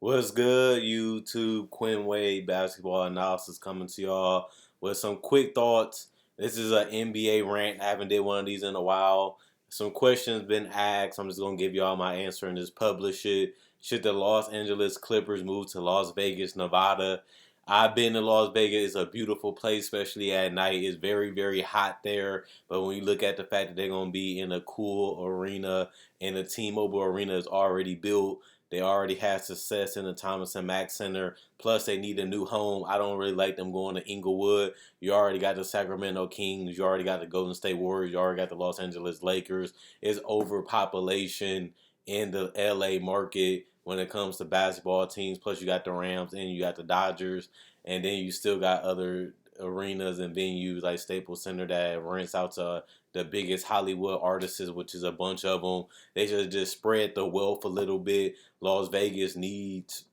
What's good, YouTube? Quinn Wade basketball analysis coming to y'all with some quick thoughts. This is an NBA rant. I haven't did one of these in a while. Some questions been asked. I'm just gonna give y'all my answer and just publish it. Should the Los Angeles Clippers move to Las Vegas, Nevada? I've been to Las Vegas. It's a beautiful place, especially at night. It's very, very hot there. But when you look at the fact that they're gonna be in a cool arena and the T-Mobile Arena is already built, they already had success in the Thomas and Mack Center. Plus, they need a new home. I don't really like them going to Inglewood. You already got the Sacramento Kings. You already got the Golden State Warriors. You already got the Los Angeles Lakers. It's overpopulation in the LA market when it comes to basketball teams. Plus, you got the Rams and you got the Dodgers. And then you still got other arenas and venues like Staples Center that rents out to the biggest Hollywood artists, which is a bunch of them. They should just spread the wealth a little bit. Las Vegas needs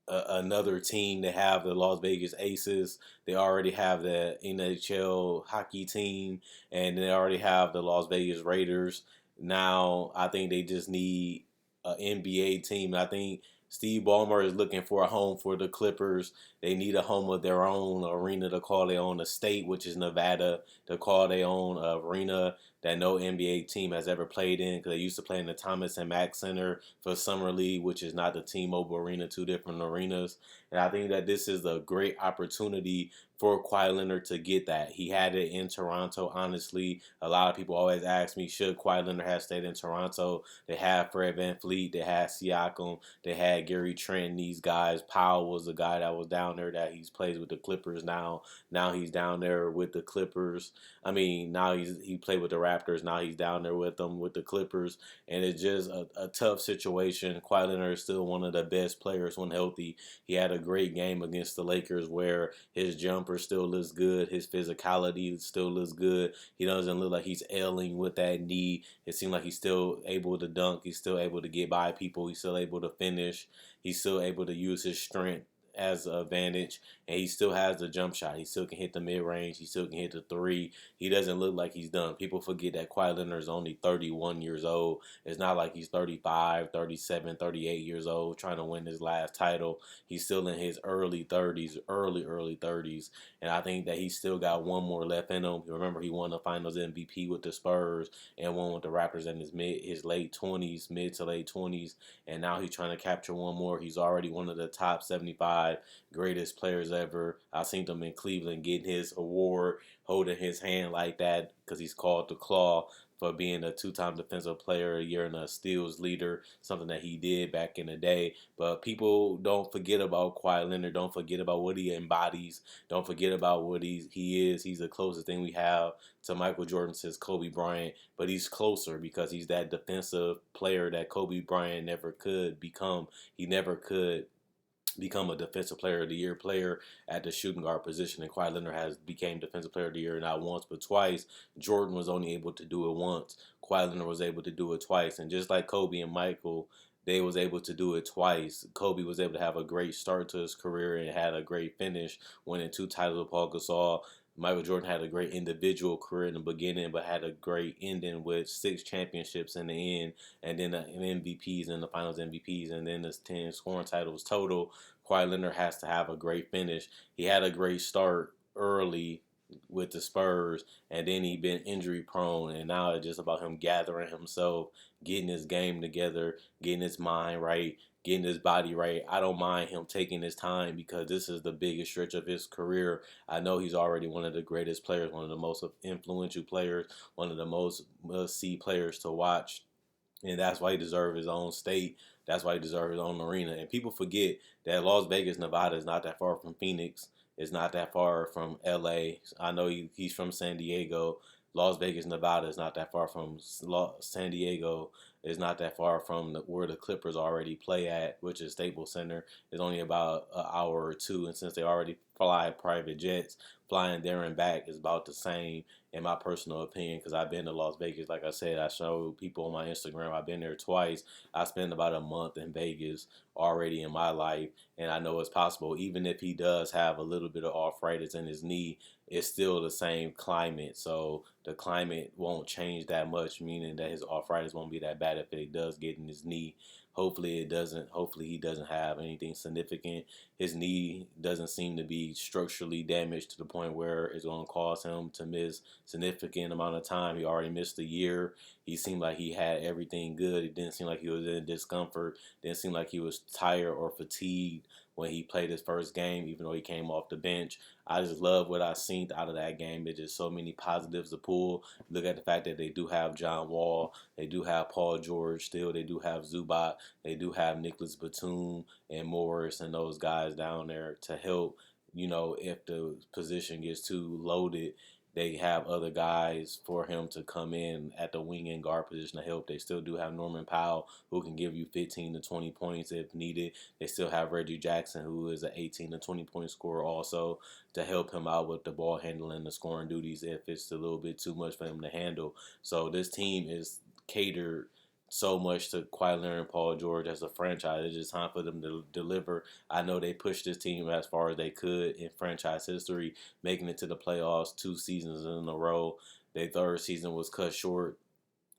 another team. They have the Las Vegas Aces. They already have the NHL hockey team, and they already have the Las Vegas Raiders. Now I think they just need an NBA team. I think Steve Ballmer is looking for a home for the Clippers. They need a home of their own, arena to call their own, a state, which is Nevada, to call their own arena that no NBA team has ever played in, because they used to play in the Thomas and Mack Center for Summer League, which is not the T-Mobile Arena, two different arenas. And I think that this is a great opportunity for Kawhi Leonard to get that. He had it in Toronto, honestly. A lot of people always ask me, should Kawhi Leonard have stayed in Toronto? They had Fred VanVleet, they had Siakam, they had Gary Trent, these guys. Powell was the guy that was down there that he's plays with the Clippers now. Now he's down there with the Clippers. I mean, now he played with the Raptors. Now he's down there with them with the Clippers, and it's just a tough situation. Kawhi Leonard is still one of the best players when healthy. He had a great game against the Lakers where his jumper still looks good, his physicality still looks good. He doesn't look like he's ailing with that knee. It seems like he's still able to dunk. He's still able to get by people. He's still able to finish. He's still able to use his strength as an advantage, and he still has the jump shot. He still can hit the mid range. He still can hit the three. He doesn't look like he's done. People forget that Kawhi Leonard is only 31 years old. It's not like he's 35, 37, 38 years old trying to win his last title. He's still in his early 30s, early 30s, and I think that he's still got one more left in him. Remember, he won the Finals MVP with the Spurs and one with the Raptors in his late 20s, mid to late 20s, and now he's trying to capture one more. He's already one of the top 75 greatest players ever. I seen him in Cleveland getting his award, holding his hand like that because he's called the Claw for being a two-time defensive player of the year and a steals leader, something that he did back in the day. But people don't forget about Kawhi Leonard. Don't forget about what he embodies. Don't forget about what he is. He's the closest thing we have to Michael Jordan since Kobe Bryant, but he's closer because he's that defensive player that Kobe Bryant never could become. He never could become a defensive player of the year player at the shooting guard position, and Kawhi Leonard has became defensive player of the year not once but twice. Jordan was only able to do it once. Kawhi Leonard was able to do it twice, and just like Kobe and Michael, they was able to do it twice. Kobe was able to have a great start to his career and had a great finish, winning two titles with Paul Gasol. Michael Jordan had a great individual career in the beginning, but had a great ending with 6 championships in the end, and then an MVPs and the Finals MVPs, and then the 10 scoring titles total. Kawhi Leonard has to have a great finish. He had a great start early with the Spurs, and then he been injury prone, and now it's just about him gathering himself, getting his game together, getting his mind right, getting his body right. I don't mind him taking his time because this is the biggest stretch of his career. I know he's already one of the greatest players, one of the most influential players, one of the most must-see players to watch, and that's why he deserves his own state. That's why he deserves his own arena. And people forget that Las Vegas, Nevada is not that far from Phoenix. It's not that far from LA. I know he's from San Diego. Las Vegas, Nevada is not that far from San Diego. It's not that far from where the Clippers already play at, which is Staples Center. It's only about an hour or two. And since they already fly private jets, flying there and back is about the same in my personal opinion, because I've been to Las Vegas. Like I said, I show people on my Instagram. I've been there twice. I spent about a month in Vegas already in my life, and I know it's possible. Even if he does have a little bit of arthritis in his knee, it's still the same climate. So the climate won't change that much, meaning that his arthritis won't be that bad if it does get in his knee. Hopefully it doesn't. Hopefully he doesn't have anything significant. His knee doesn't seem to be structurally damaged to the point where it's going to cause him to miss significant amount of time. He already missed a year. He seemed like he had everything good. It didn't seem like he was in discomfort. Didn't seem like he was tired or fatigued when he played his first game, even though he came off the bench. I just love what I seen out of that game. It's just so many positives to pull. Look at the fact that they do have John Wall, they do have Paul George still, they do have Zubac, they do have Nicholas Batum and Morris and those guys down there to help. If the position gets too loaded, they have other guys for him to come in at the wing and guard position to help. They still do have Norman Powell, who can give you 15 to 20 points if needed. They still have Reggie Jackson, who is an 18 to 20 point scorer also, to help him out with the ball handling, the scoring duties if it's a little bit too much for him to handle. So this team is catered so much to Kawhi Leonard and Paul George as a franchise. It's just time for them to deliver. I know they pushed this team as far as they could in franchise history, making it to the playoffs 2 seasons in a row. Their third season was cut short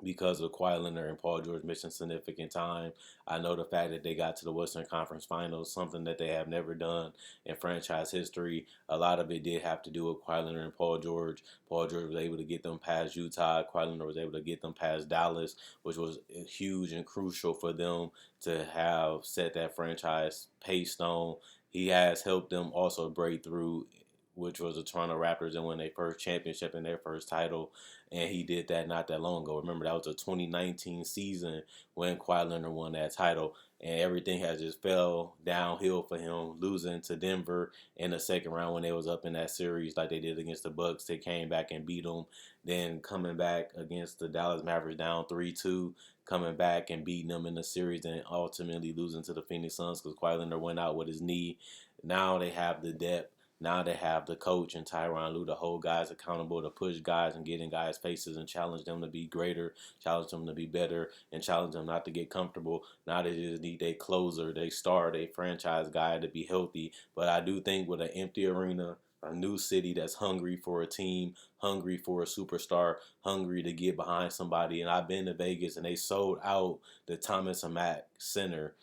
because of Kawhi Leonard and Paul George missing significant time. I know the fact that they got to the Western Conference Finals, something that they have never done in franchise history. A lot of it did have to do with Kawhi Leonard and Paul George. Paul George was able to get them past Utah. Kawhi Leonard was able to get them past Dallas, which was huge and crucial for them to have set that franchise pace stone. He has helped them also break through, which was the Toronto Raptors, and win their first championship and their first title. And he did that not that long ago. Remember, that was the 2019 season when Kawhi Leonard won that title. And everything has just fell downhill for him, losing to Denver in the second round when they was up in that series like they did against the Bucks. They came back and beat them. Then coming back against the Dallas Mavericks down 3-2, coming back and beating them in the series, and ultimately losing to the Phoenix Suns because Kawhi Leonard went out with his knee. Now they have the depth. Now they have the coach and Tyronn Lue to hold guys accountable, to push guys and get in guys' faces and challenge them to be greater, challenge them to be better, and challenge them not to get comfortable. Now they just need their closer, their star, their franchise guy to be healthy. But I do think with an empty arena, a new city that's hungry for a team, hungry for a superstar, hungry to get behind somebody. And I've been to Vegas and they sold out the Thomas and Mack Center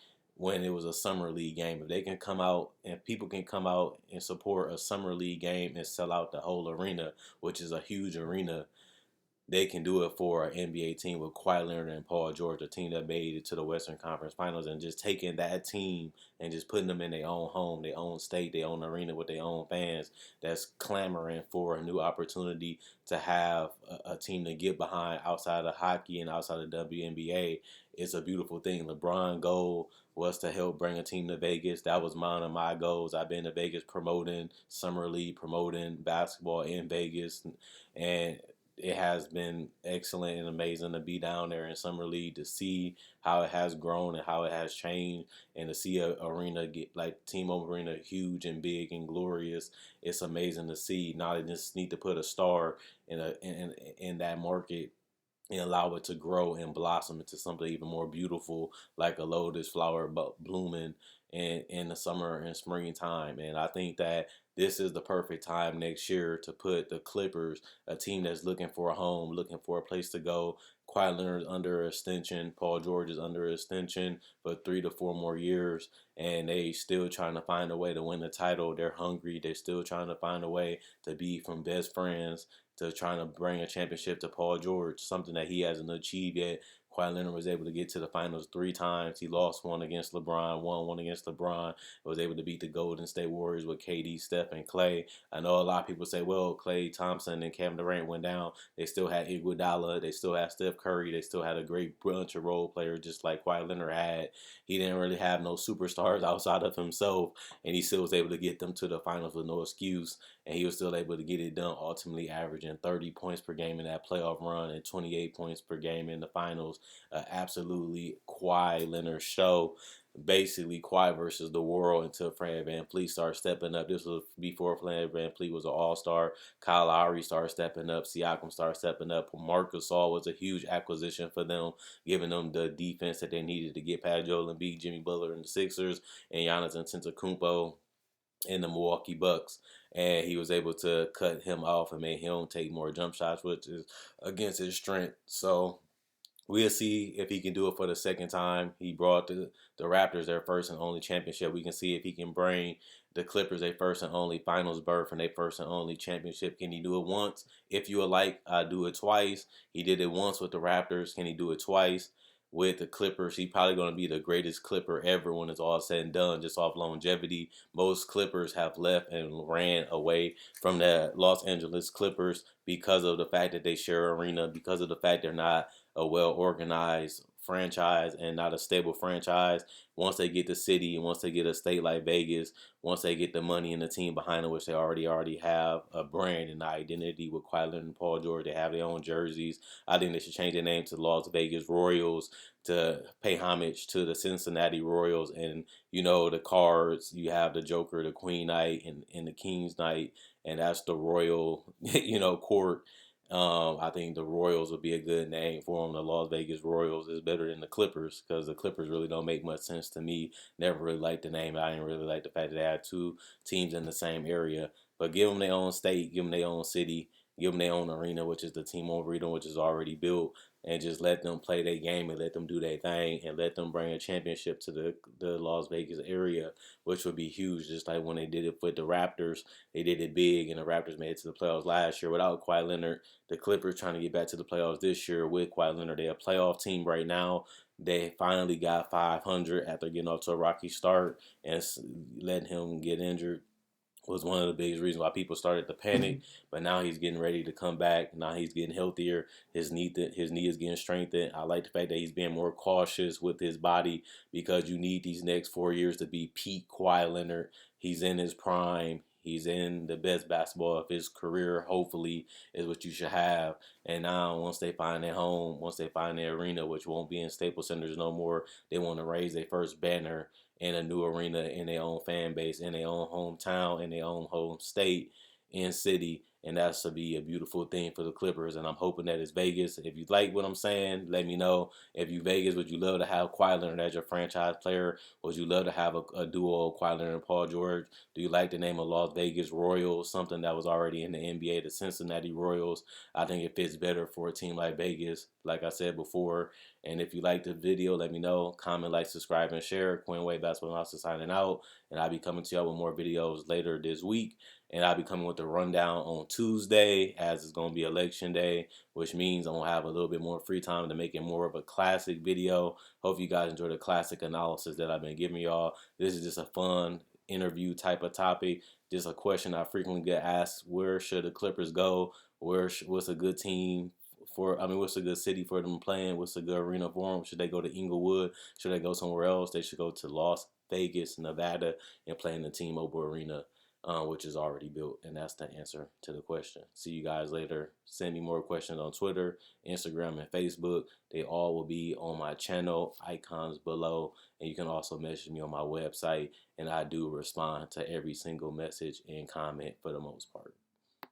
when it was a summer league game. If they can come out and people can come out and support a summer league game and sell out the whole arena, which is a huge arena, they can do it for an NBA team with Kawhi Leonard and Paul George, a team that made it to the Western Conference Finals, and just taking that team and just putting them in their own home, their own state, their own arena with their own fans that's clamoring for a new opportunity to have a team to get behind outside of hockey and outside of WNBA. It's a beautiful thing. LeBron's goal was to help bring a team to Vegas. That was one of my goals. I've been to Vegas promoting Summer League, promoting basketball in Vegas, and it has been excellent and amazing to be down there in Summer League, to see how it has grown and how it has changed, and to see a arena get like T-Mobile Arena huge and big and glorious. It's amazing to see. Now they just need to put a star in that market and allow it to grow and blossom into something even more beautiful, like a lotus flower blooming in the summer and springtime. And I think that this is the perfect time next year to put the Clippers, a team that's looking for a home, looking for a place to go. Kawhi Leonard's under extension. Paul George is under extension for 3 to 4 more years, and they still trying to find a way to win the title. They're hungry. They're still trying to find a way to be from best friends to trying to bring a championship to Paul George, something that he hasn't achieved yet. Kawhi Leonard was able to get to the finals 3 times. He lost one against LeBron, won one against LeBron. Was able to beat the Golden State Warriors with KD, Steph, and Clay. I know a lot of people say, well, Klay Thompson and Kevin Durant went down. They still had Iguodala. They still had Steph Curry. They still had a great bunch of role players just like Kawhi Leonard had. He didn't really have no superstars outside of himself, and he still was able to get them to the finals with no excuse. And he was still able to get it done, ultimately averaging 30 points per game in that playoff run and 28 points per game in the finals. Absolutely Kawhi Leonard show. Basically, Kawhi versus the world until Fred VanVleet started stepping up. This was before Fred VanVleet was an all-star. Kyle Lowry started stepping up. Siakam started stepping up. Marc Gasol was a huge acquisition for them, giving them the defense that they needed to get past Joel Embiid, Jimmy Butler, and the Sixers, and Giannis Antetokounmpo in the Milwaukee Bucks. And he was able to cut him off and make him take more jump shots, which is against his strength. So We'll see if he can do it for the second time. He brought the Raptors their first and only championship. We can see if he can bring the Clippers their first and only finals berth and their first and only championship. Can he do it once? If you would like, I do it twice. He did it once with the Raptors. Can he do it twice with the Clippers? He's probably going to be the greatest Clipper ever when it's all said and done, just off longevity. Most Clippers have left and ran away from the Los Angeles Clippers because of the fact that they share arena, because of the fact they're not a well organized franchise and not a stable franchise. Once they get the city, once they get a state like Vegas, once they get the money and the team behind them, which they already have a brand and identity with Kawhi Leonard and Paul George, they have their own jerseys. I think they should change their name to Las Vegas Royals to pay homage to the Cincinnati Royals. And you know the cards, you have the Joker, the Queen Knight, and the King's Knight, and that's the Royal, court. I think the Royals would be a good name for them. The Las Vegas Royals is better than the Clippers because the Clippers really don't make much sense to me. Never really liked the name. I didn't really like the fact that they had two teams in the same area. But give them their own state, give them their own city, give them their own arena, which is the T-Mobile Arena, which is already built, and just let them play their game and let them do their thing and let them bring a championship to the Las Vegas area, which would be huge. Just like when they did it with the Raptors, they did it big, and the Raptors made it to the playoffs last year without Kawhi Leonard. The Clippers trying to get back to the playoffs this year with Kawhi Leonard. They're a playoff team right now. They finally got 500 after getting off to a rocky start and letting him get injured was one of the biggest reasons why people started to panic. But now he's getting ready to come back. Now he's getting healthier. His knee is getting strengthened. I like the fact that he's being more cautious with his body because you need these next 4 years to be peak Kawhi Leonard. He's in his prime. He's in the best basketball of his career, hopefully, is what you should have. And now, once they find their home, once they find their arena, which won't be in Staples Centers no more, they want to raise their first banner in a new arena, in their own fan base, in their own hometown, in their own home state and city. And that's to be a beautiful thing for the Clippers. And I'm hoping that it's Vegas. If you like what I'm saying, let me know. If you Vegas, would you love to have Kawhi Leonard as your franchise player? Would you love to have a duo of Kawhi Leonard and Paul George? Do you like the name of Las Vegas Royals, something that was already in the NBA, the Cincinnati Royals? I think it fits better for a team like Vegas, like I said before. And if you like the video, let me know. Comment, like, subscribe, and share. Quinn Wade Basketball Analysis signing out. And I'll be coming to y'all with more videos later this week. And I'll be coming with the rundown on Tuesday, as it's going to be election day, which means I'm going to have a little bit more free time to make it more of a classic video. Hope you guys enjoy the classic analysis that I've been giving y'all. This is just a fun interview type of topic. Just a question I frequently get asked: where should the Clippers go? What's a good team what's a good city for them playing? What's a good arena for them? Should they go to Inglewood? Should they go somewhere else? They should go to Las Vegas, Nevada, and play in the T-Mobile Arena, which is already built. And that's the answer to the question. See you guys later. Send me more questions on Twitter, Instagram, and Facebook. They all will be on my channel, icons below. And you can also message me on my website. And I do respond to every single message and comment for the most part.